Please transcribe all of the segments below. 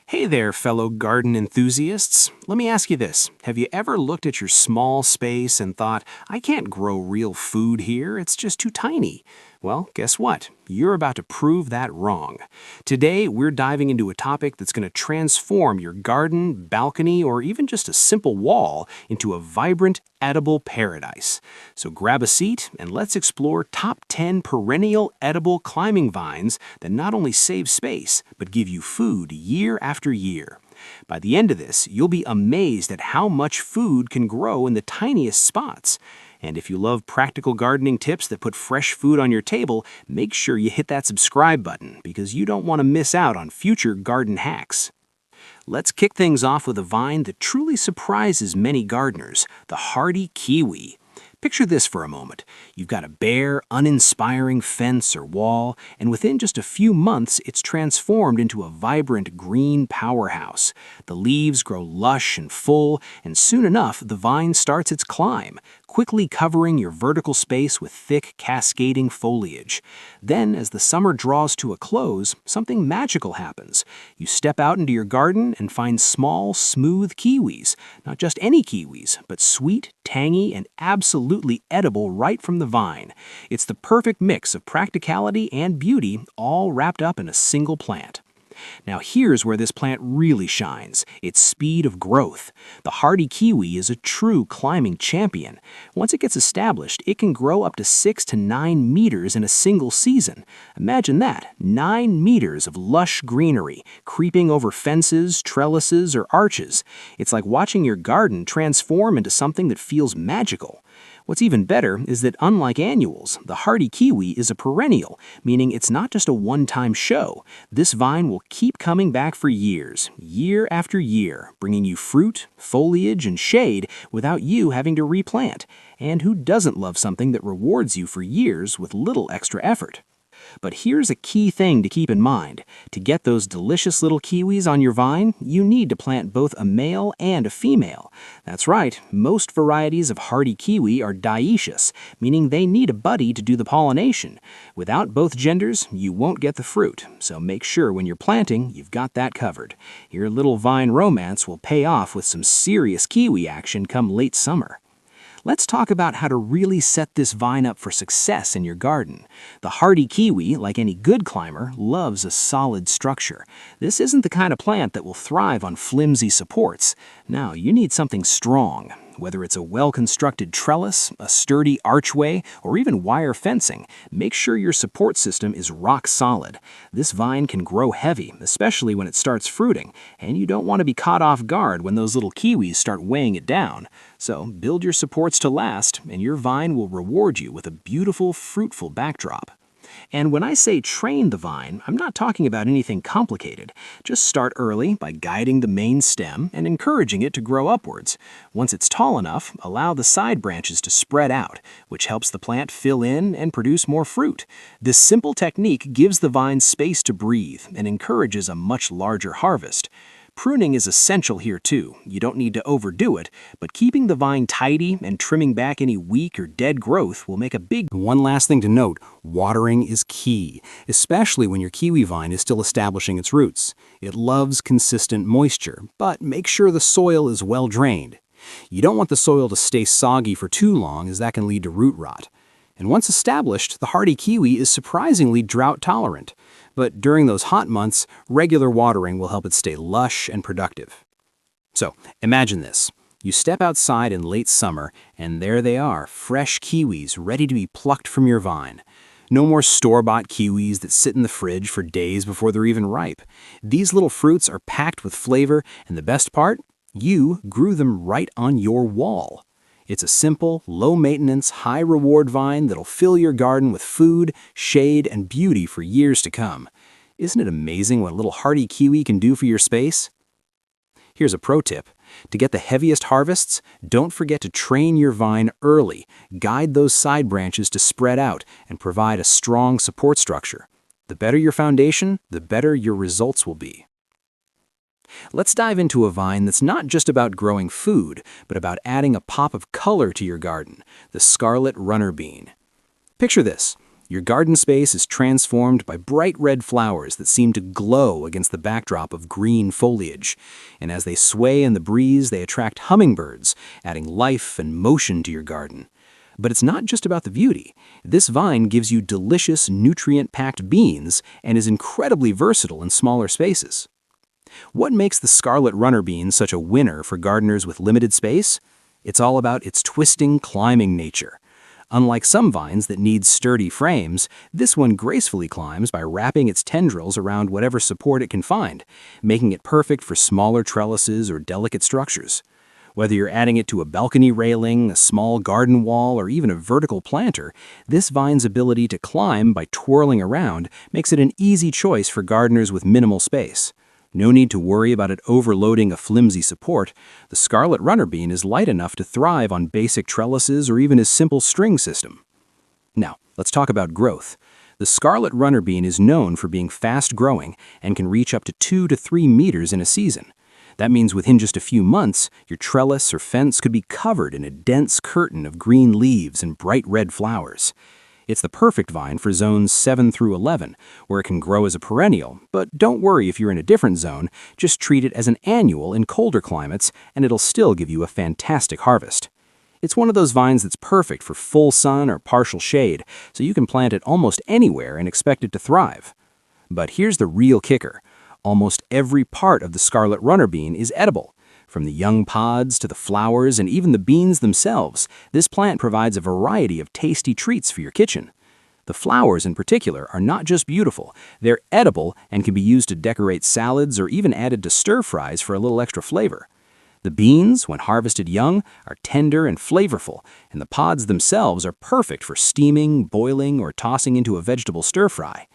Hey there, fellow garden enthusiasts. Let me ask you this. Have you ever looked at your small space and thought, I can't grow real food here, it's just too tiny? Well, guess what? You're about to prove that wrong. Today, we're diving into a topic that's going to transform your garden, balcony, or even just a simple wall into a vibrant, edible paradise. So grab a seat and let's explore top 10 perennial edible climbing vines that not only save space, but give you food year after year. By the end of this, you'll be amazed at how much food can grow in the tiniest spots. And if you love practical gardening tips that put fresh food on your table, make sure you hit that subscribe button because you don't want to miss out on future garden hacks. Let's kick things off with a vine that truly surprises many gardeners, the Hardy Kiwi. Picture this for a moment. You've got a bare, uninspiring fence or wall, and within just a few months, it's transformed into a vibrant green powerhouse. The leaves grow lush and full, and soon enough, the vine starts its climb, quickly covering your vertical space with thick, cascading foliage. Then, as the summer draws to a close, something magical happens. You step out into your garden and find small, smooth kiwis. Not just any kiwis, but sweet, tangy, and absolutely edible right from the vine. It's the perfect mix of practicality and beauty, all wrapped up in a single plant. Now here's where this plant really shines, its speed of growth. The Hardy Kiwi is a true climbing champion. Once it gets established, it can grow up to 6 to 9 meters in a single season. Imagine that, 9 meters of lush greenery, creeping over fences, trellises, or arches. It's like watching your garden transform into something that feels magical. What's even better is that unlike annuals, the Hardy Kiwi is a perennial, meaning it's not just a one-time show. This vine will keep coming back for years, year after year, bringing you fruit, foliage, and shade without you having to replant. And who doesn't love something that rewards you for years with little extra effort? But here's a key thing to keep in mind. To get those delicious little kiwis on your vine, you need to plant both a male and a female. That's right, most varieties of Hardy Kiwi are dioecious, meaning they need a buddy to do the pollination. Without both genders, you won't get the fruit, so make sure when you're planting, you've got that covered. Your little vine romance will pay off with some serious kiwi action come late summer. Let's talk about how to really set this vine up for success in your garden. The Hardy Kiwi, like any good climber, loves a solid structure. This isn't the kind of plant that will thrive on flimsy supports. Now, you need something strong. Whether it's a well-constructed trellis, a sturdy archway, or even wire fencing, make sure your support system is rock solid. This vine can grow heavy, especially when it starts fruiting, and you don't want to be caught off guard when those little kiwis start weighing it down. So build your supports to last, and your vine will reward you with a beautiful, fruitful backdrop. And when I say train the vine, I'm not talking about anything complicated. Just start early by guiding the main stem and encouraging it to grow upwards. Once it's tall enough, allow the side branches to spread out, which helps the plant fill in and produce more fruit. This simple technique gives the vine space to breathe and encourages a much larger harvest. Pruning is essential here too. You don't need to overdo it, but keeping the vine tidy and trimming back any weak or dead growth will make a big difference. One last thing to note, watering is key, especially when your kiwi vine is still establishing its roots. It loves consistent moisture, but make sure the soil is well drained. You don't want the soil to stay soggy for too long, as that can lead to root rot. And once established, the Hardy Kiwi is surprisingly drought tolerant. But during those hot months, regular watering will help it stay lush and productive. So, imagine this. You step outside in late summer, and there they are, fresh kiwis ready to be plucked from your vine. No more store-bought kiwis that sit in the fridge for days before they're even ripe. These little fruits are packed with flavor, and the best part? You grew them right on your wall. It's a simple, low-maintenance, high-reward vine that'll fill your garden with food, shade, and beauty for years to come. Isn't it amazing what a little Hardy Kiwi can do for your space? Here's a pro tip. To get the heaviest harvests, don't forget to train your vine early. Guide those side branches to spread out and provide a strong support structure. The better your foundation, the better your results will be. Let's dive into a vine that's not just about growing food, but about adding a pop of color to your garden, the Scarlet Runner Bean. Picture this. Your garden space is transformed by bright red flowers that seem to glow against the backdrop of green foliage. And as they sway in the breeze, they attract hummingbirds, adding life and motion to your garden. But it's not just about the beauty. This vine gives you delicious, nutrient-packed beans and is incredibly versatile in smaller spaces. What makes the Scarlet Runner Bean such a winner for gardeners with limited space? It's all about its twisting, climbing nature. Unlike some vines that need sturdy frames, this one gracefully climbs by wrapping its tendrils around whatever support it can find, making it perfect for smaller trellises or delicate structures. Whether you're adding it to a balcony railing, a small garden wall, or even a vertical planter, this vine's ability to climb by twirling around makes it an easy choice for gardeners with minimal space. No need to worry about it overloading a flimsy support. The Scarlet Runner Bean is light enough to thrive on basic trellises or even a simple string system. Now, let's talk about growth. The Scarlet Runner Bean is known for being fast-growing and can reach up to 2 to 3 meters in a season. That means within just a few months, your trellis or fence could be covered in a dense curtain of green leaves and bright red flowers. It's the perfect vine for zones 7 through 11, where it can grow as a perennial, but don't worry if you're in a different zone, just treat it as an annual in colder climates and it'll still give you a fantastic harvest. It's one of those vines that's perfect for full sun or partial shade, so you can plant it almost anywhere and expect it to thrive. But here's the real kicker. Almost every part of the Scarlet Runner Bean is edible. From the young pods to the flowers and even the beans themselves, this plant provides a variety of tasty treats for your kitchen. The flowers in particular are not just beautiful, they're edible and can be used to decorate salads or even added to stir-fries for a little extra flavor. The beans, when harvested young, are tender and flavorful, and the pods themselves are perfect for steaming, boiling, or tossing into a vegetable stir-fry.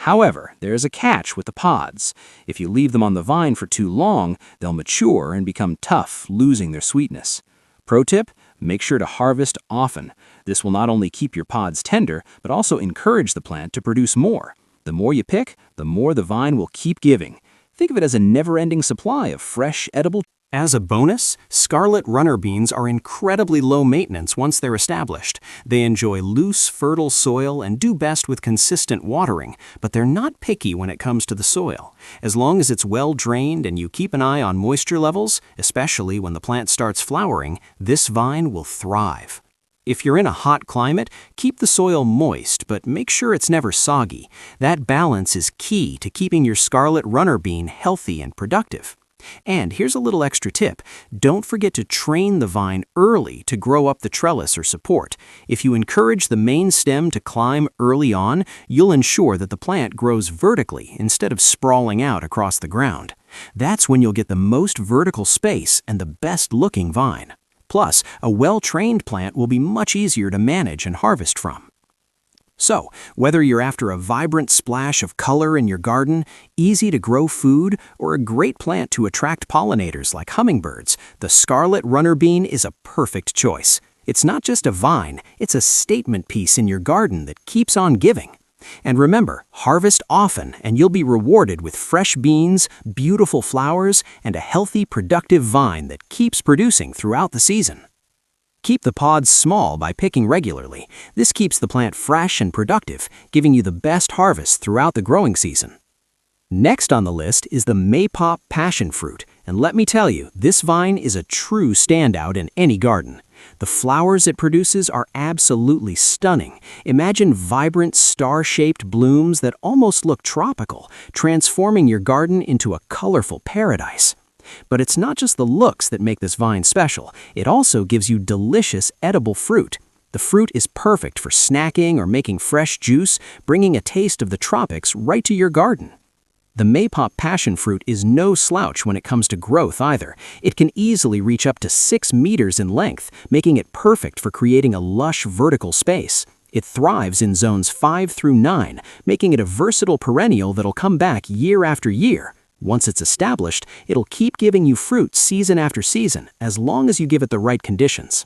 However, there's a catch with the pods. If you leave them on the vine for too long, they'll mature and become tough, losing their sweetness. Pro tip, make sure to harvest often. This will not only keep your pods tender, but also encourage the plant to produce more. The more you pick, the more the vine will keep giving. Think of it as a never-ending supply of fresh, edible. As a bonus, Scarlet Runner Beans are incredibly low maintenance once they're established. They enjoy loose, fertile soil and do best with consistent watering, but they're not picky when it comes to the soil. As long as it's well drained and you keep an eye on moisture levels, especially when the plant starts flowering, this vine will thrive. If you're in a hot climate, keep the soil moist, but make sure it's never soggy. That balance is key to keeping your Scarlet Runner Bean healthy and productive. And here's a little extra tip. Don't forget to train the vine early to grow up the trellis or support. If you encourage the main stem to climb early on, you'll ensure that the plant grows vertically instead of sprawling out across the ground. That's when you'll get the most vertical space and the best-looking vine. Plus, a well-trained plant will be much easier to manage and harvest from. So, whether you're after a vibrant splash of color in your garden, easy to grow food, or a great plant to attract pollinators like hummingbirds, the Scarlet Runner Bean is a perfect choice. It's not just a vine, it's a statement piece in your garden that keeps on giving. And remember, harvest often and you'll be rewarded with fresh beans, beautiful flowers, and a healthy, productive vine that keeps producing throughout the season. Keep the pods small by picking regularly. This keeps the plant fresh and productive, giving you the best harvest throughout the growing season. Next on the list is the Maypop passion fruit, and let me tell you, this vine is a true standout in any garden. The flowers it produces are absolutely stunning. Imagine vibrant, star-shaped blooms that almost look tropical, transforming your garden into a colorful paradise. But it's not just the looks that make this vine special, it also gives you delicious edible fruit. The fruit is perfect for snacking or making fresh juice, bringing a taste of the tropics right to your garden. The Maypop passion fruit is no slouch when it comes to growth either. It can easily reach up to 6 meters in length, making it perfect for creating a lush vertical space. It thrives in zones 5 through 9, making it a versatile perennial that'll come back year after year. Once it's established, it'll keep giving you fruit season after season, as long as you give it the right conditions.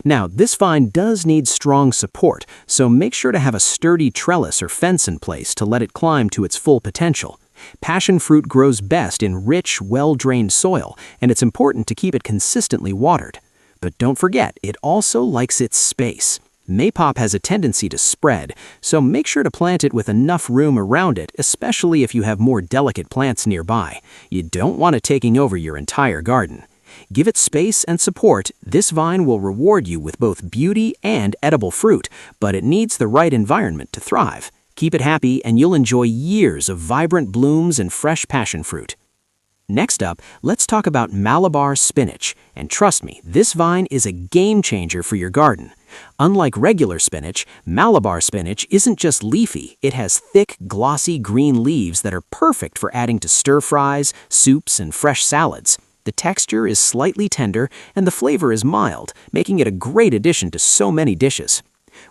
Now, this vine does need strong support, so make sure to have a sturdy trellis or fence in place to let it climb to its full potential. Passion fruit grows best in rich, well-drained soil, and it's important to keep it consistently watered. But don't forget, it also likes its space. Maypop has a tendency to spread, so make sure to plant it with enough room around it, especially if you have more delicate plants nearby. You don't want it taking over your entire garden. Give it space and support. This vine will reward you with both beauty and edible fruit, but it needs the right environment to thrive. Keep it happy and you'll enjoy years of vibrant blooms and fresh passion fruit. Next up, let's talk about Malabar spinach. And trust me, this vine is a game changer for your garden. Unlike regular spinach, Malabar spinach isn't just leafy, it has thick, glossy green leaves that are perfect for adding to stir-fries, soups, and fresh salads. The texture is slightly tender and the flavor is mild, making it a great addition to so many dishes.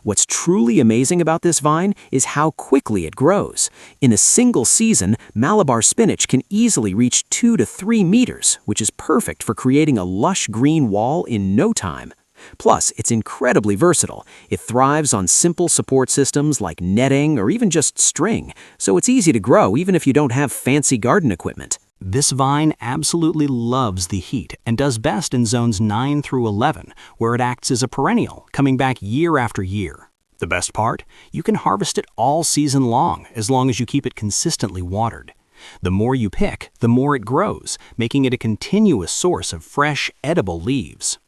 What's truly amazing about this vine is how quickly it grows. In a single season, Malabar spinach can easily reach 2 to 3 meters, which is perfect for creating a lush green wall in no time. Plus, it's incredibly versatile. It thrives on simple support systems like netting or even just string, so it's easy to grow even if you don't have fancy garden equipment. This vine absolutely loves the heat and does best in zones 9 through 11, where it acts as a perennial, coming back year after year. The best part? You can harvest it all season long as you keep it consistently watered. The more you pick, the more it grows, making it a continuous source of fresh, edible leaves.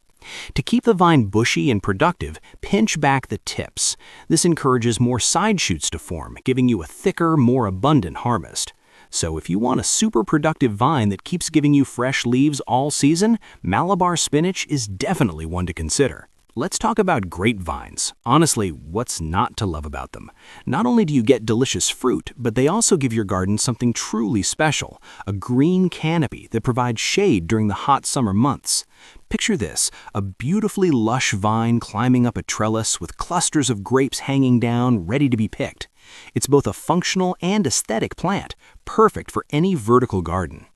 To keep the vine bushy and productive, pinch back the tips. This encourages more side shoots to form, giving you a thicker, more abundant harvest. So if you want a super productive vine that keeps giving you fresh leaves all season, Malabar spinach is definitely one to consider. Let's talk about grapevines. Honestly, what's not to love about them? Not only do you get delicious fruit, but they also give your garden something truly special, a green canopy that provides shade during the hot summer months. Picture this, a beautifully lush vine climbing up a trellis with clusters of grapes hanging down, ready to be picked. It's both a functional and aesthetic plant, perfect for any vertical garden.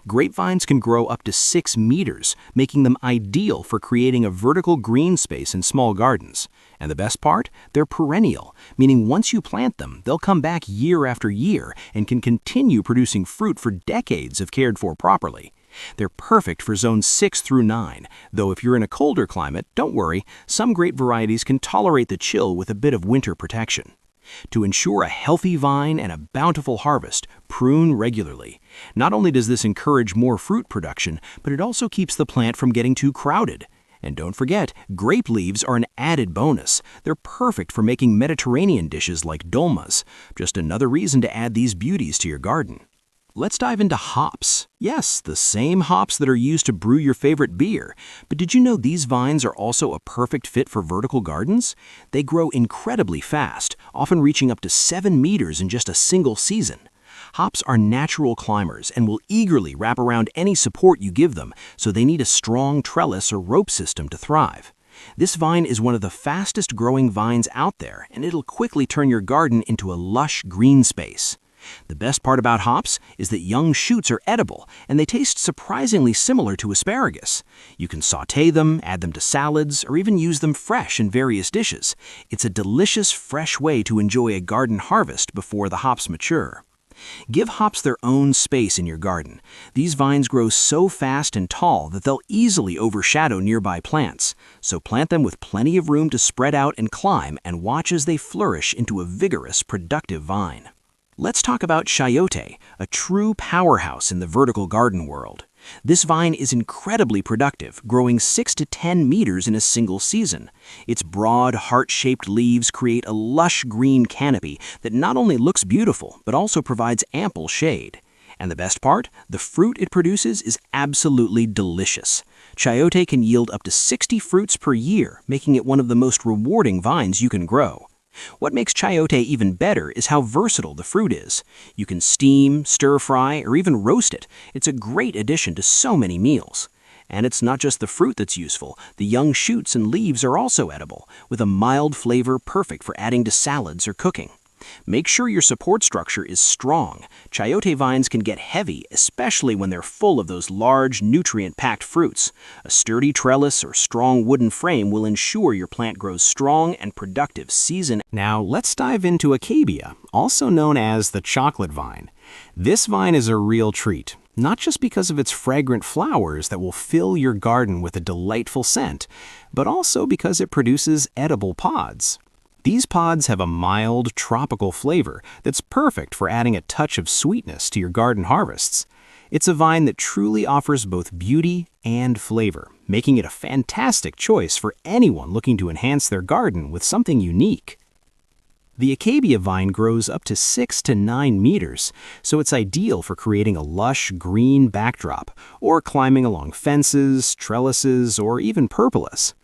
Grapevines can grow up to 6 meters, making them ideal for creating a vertical green space in small gardens. And the best part? They're perennial, meaning once you plant them, they'll come back year after year and can continue producing fruit for decades if cared for properly. They're perfect for zones 6 through 9, though if you're in a colder climate, don't worry, some grape varieties can tolerate the chill with a bit of winter protection. To ensure a healthy vine and a bountiful harvest, prune regularly. Not only does this encourage more fruit production, but it also keeps the plant from getting too crowded. And don't forget, grape leaves are an added bonus. They're perfect for making Mediterranean dishes like dolmas. Just another reason to add these beauties to your garden. Let's dive into hops. Yes, the same hops that are used to brew your favorite beer. But did you know these vines are also a perfect fit for vertical gardens? They grow incredibly fast, often reaching up to 7 meters in just a single season. Hops are natural climbers and will eagerly wrap around any support you give them, so they need a strong trellis or rope system to thrive. This vine is one of the fastest growing vines out there, and it'll quickly turn your garden into a lush green space. The best part about hops is that young shoots are edible, and they taste surprisingly similar to asparagus. You can sauté them, add them to salads, or even use them fresh in various dishes. It's a delicious, fresh way to enjoy a garden harvest before the hops mature. Give hops their own space in your garden. These vines grow so fast and tall that they'll easily overshadow nearby plants. So plant them with plenty of room to spread out and climb, and watch as they flourish into a vigorous, productive vine. Let's talk about chayote, a true powerhouse in the vertical garden world. This vine is incredibly productive, growing 6 to 10 meters in a single season. Its broad, heart-shaped leaves create a lush green canopy that not only looks beautiful, but also provides ample shade. And the best part? The fruit it produces is absolutely delicious. Chayote can yield up to 60 fruits per year, making it one of the most rewarding vines you can grow. What makes chayote even better is how versatile the fruit is. You can steam, stir-fry, or even roast it. It's a great addition to so many meals. And it's not just the fruit that's useful. The young shoots and leaves are also edible, with a mild flavor perfect for adding to salads or cooking. Make sure your support structure is strong. Chayote vines can get heavy, especially when they're full of those large, nutrient-packed fruits. A sturdy trellis or strong wooden frame will ensure your plant grows strong and productive season. Now, let's dive into Acabia, also known as the chocolate vine. This vine is a real treat, not just because of its fragrant flowers that will fill your garden with a delightful scent, but also because it produces edible pods. These pods have a mild, tropical flavor that's perfect for adding a touch of sweetness to your garden harvests. It's a vine that truly offers both beauty and flavor, making it a fantastic choice for anyone looking to enhance their garden with something unique. The Acabia vine grows up to 6 to 9 meters, so it's ideal for creating a lush green backdrop or climbing along fences, trellises, or even pergolas.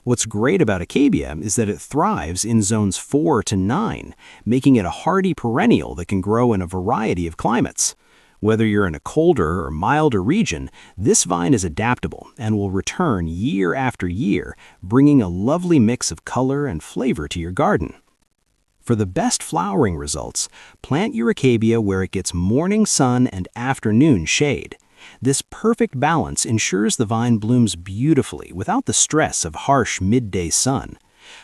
What's great about Acabia is that it thrives in zones 4 to 9, making it a hardy perennial that can grow in a variety of climates. Whether you're in a colder or milder region, this vine is adaptable and will return year after year, bringing a lovely mix of color and flavor to your garden. For the best flowering results, plant your Acabia where it gets morning sun and afternoon shade. This perfect balance ensures the vine blooms beautifully without the stress of harsh midday sun.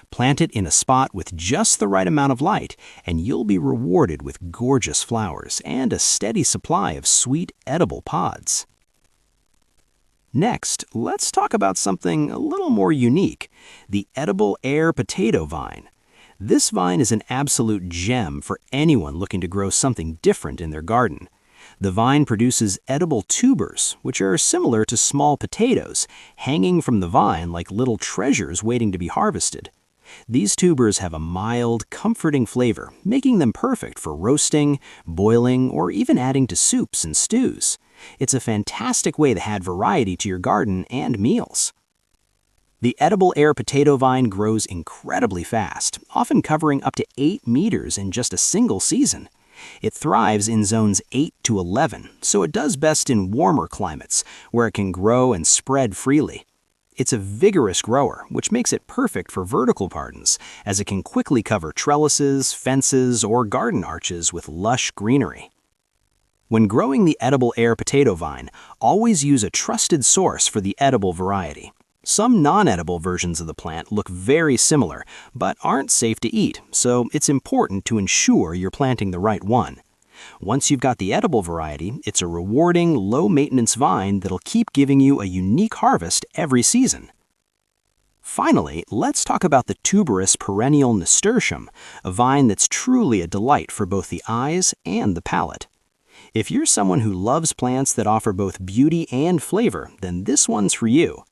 Plant it in a spot with just the right amount of light, and you'll be rewarded with gorgeous flowers and a steady supply of sweet, edible pods. Next, let's talk about something a little more unique, the edible air potato vine. This vine is an absolute gem for anyone looking to grow something different in their garden. The vine produces edible tubers, which are similar to small potatoes, hanging from the vine like little treasures waiting to be harvested. These tubers have a mild, comforting flavor, making them perfect for roasting, boiling, or even adding to soups and stews. It's a fantastic way to add variety to your garden and meals. The edible air potato vine grows incredibly fast, often covering up to 8 meters in just a single season. It thrives in zones 8 to 11, so it does best in warmer climates, where it can grow and spread freely. It's a vigorous grower, which makes it perfect for vertical gardens, as it can quickly cover trellises, fences, or garden arches with lush greenery. When growing the edible air potato vine, always use a trusted source for the edible variety. Some non-edible versions of the plant look very similar, but aren't safe to eat, so it's important to ensure you're planting the right one. Once you've got the edible variety, it's a rewarding, low-maintenance vine that'll keep giving you a unique harvest every season. Finally, let's talk about the tuberous perennial nasturtium, a vine that's truly a delight for both the eyes and the palate. If you're someone who loves plants that offer both beauty and flavor, then this one's for you.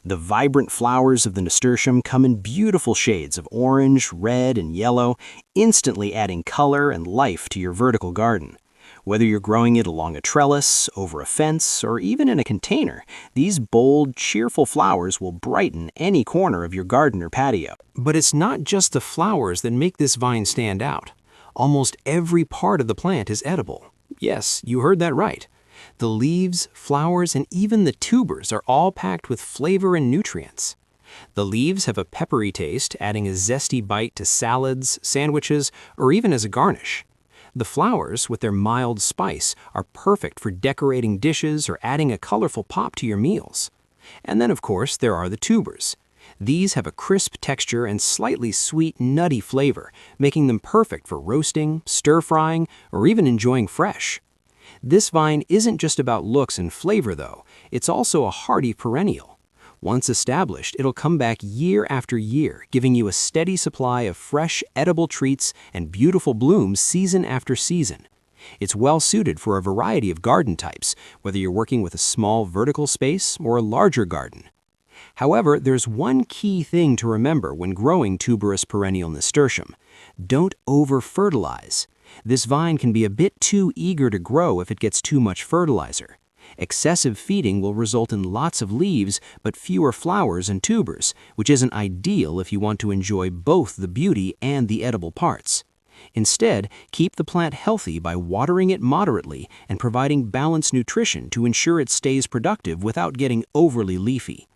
The vibrant flowers of the nasturtium come in beautiful shades of orange, red, and yellow, instantly adding color and life to your vertical garden. Whether you're growing it along a trellis, over a fence, or even in a container, these bold, cheerful flowers will brighten any corner of your garden or patio. But it's not just the flowers that make this vine stand out. Almost every part of the plant is edible. Yes, you heard that right. The leaves, flowers, and even the tubers are all packed with flavor and nutrients. The leaves have a peppery taste, adding a zesty bite to salads, sandwiches, or even as a garnish. The flowers, with their mild spice, are perfect for decorating dishes or adding a colorful pop to your meals. And then, of course, there are the tubers. These have a crisp texture and slightly sweet, nutty flavor, making them perfect for roasting, stir-frying, or even enjoying fresh. This vine isn't just about looks and flavor, though. It's also a hardy perennial. Once established, it'll come back year after year, giving you a steady supply of fresh, edible treats and beautiful blooms season after season. It's well suited for a variety of garden types, whether you're working with a small vertical space or a larger garden. However, there's one key thing to remember when growing tuberous perennial nasturtium. Don't over-fertilize. This vine can be a bit too eager to grow if it gets too much fertilizer. Excessive feeding will result in lots of leaves but fewer flowers and tubers, which isn't ideal if you want to enjoy both the beauty and the edible parts. Instead, keep the plant healthy by watering it moderately and providing balanced nutrition to ensure it stays productive without getting overly leafy.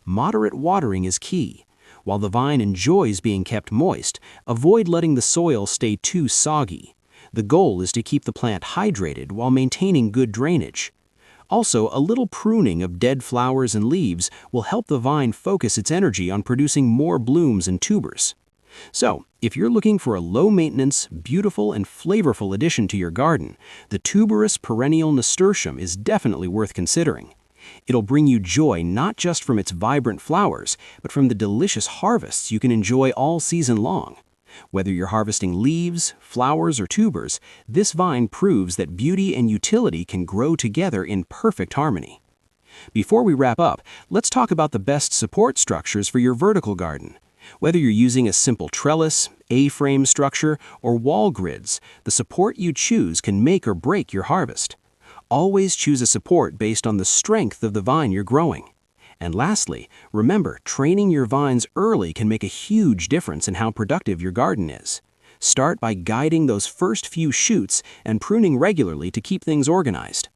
Moderate watering is key. While the vine enjoys being kept moist, avoid letting the soil stay too soggy. The goal is to keep the plant hydrated while maintaining good drainage. Also, a little pruning of dead flowers and leaves will help the vine focus its energy on producing more blooms and tubers. So, if you're looking for a low-maintenance, beautiful, and flavorful addition to your garden, the tuberous perennial nasturtium is definitely worth considering. It'll bring you joy not just from its vibrant flowers, but from the delicious harvests you can enjoy all season long. Whether you're harvesting leaves, flowers, or tubers, this vine proves that beauty and utility can grow together in perfect harmony. Before we wrap up, let's talk about the best support structures for your vertical garden. Whether you're using a simple trellis, A-frame structure, or wall grids, the support you choose can make or break your harvest. Always choose a support based on the strength of the vine you're growing. And lastly, remember, training your vines early can make a huge difference in how productive your garden is. Start by guiding those first few shoots and pruning regularly to keep things organized.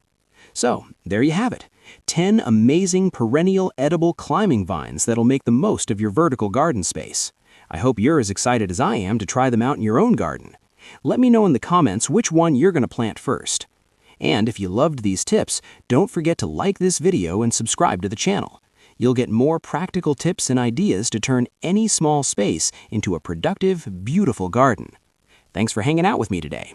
So, there you have it. 10 amazing perennial edible climbing vines that'll make the most of your vertical garden space. I hope you're as excited as I am to try them out in your own garden. Let me know in the comments which one you're going to plant first. And if you loved these tips, don't forget to like this video and subscribe to the channel. You'll get more practical tips and ideas to turn any small space into a productive, beautiful garden. Thanks for hanging out with me today.